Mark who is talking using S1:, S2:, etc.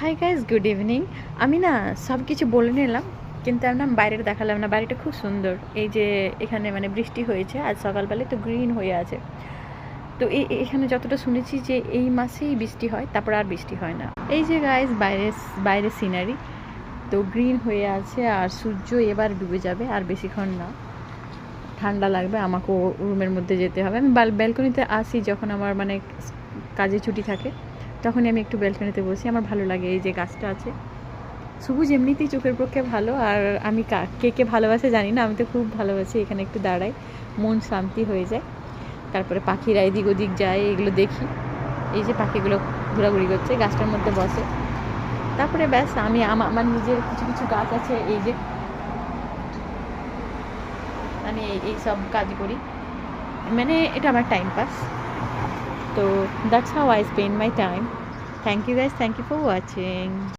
S1: Hi guys, good evening. আমি না সব কিছু বলে নিলাম, কিন্তু আমি না বাইরেটা দেখালাম না। বাড়িটা খুব সুন্দর। এই যে এখানে মানে বৃষ্টি হয়েছে আজ সকালবেলায়, তো গ্রিন হয়ে আছে। তো এখানে যতটা শুনেছি যে এই মাসেই বৃষ্টি হয়, তারপর আর বৃষ্টি হয় না। এই যে গাইজ বাইরের সিনারি তো গ্রিন হয়ে আছে, আর সূর্য এবার ডুবে যাবে আর বেশিক্ষণ না। ঠান্ডা লাগবে, আমাকেও রুমের মধ্যে যেতে হবে। আমি ব্যালকনিতে আসি যখন আমার মানে কাজে ছুটি থাকে, তখনই আমি একটু ব্যালকনিতে বসি। আমার ভালো লাগে। এই যে গাছটা আছে, সবুজ এমনিতেই চোখের পক্ষে ভালো। আর আমি কে কে ভালোবাসে জানি না, আমি তো খুব ভালোবাসি। এখানে একটু দাঁড়াই, মন শান্তি হয়ে যায়। তারপরে পাখিরা এদিক ওদিক যায়, এগুলো দেখি। এই যে পাখিগুলো ঘোরাঘুরি করছে, গাছটার মধ্যে বসে। তারপরে ব্যাস আমি আমার নিজের কিছু কিছু গাছ আছে, এই যে আমি এই সব কাজ করি। মানে এটা আমার টাইম পাস। তো that's how I spend my time. Thank you guys, thank you for watching.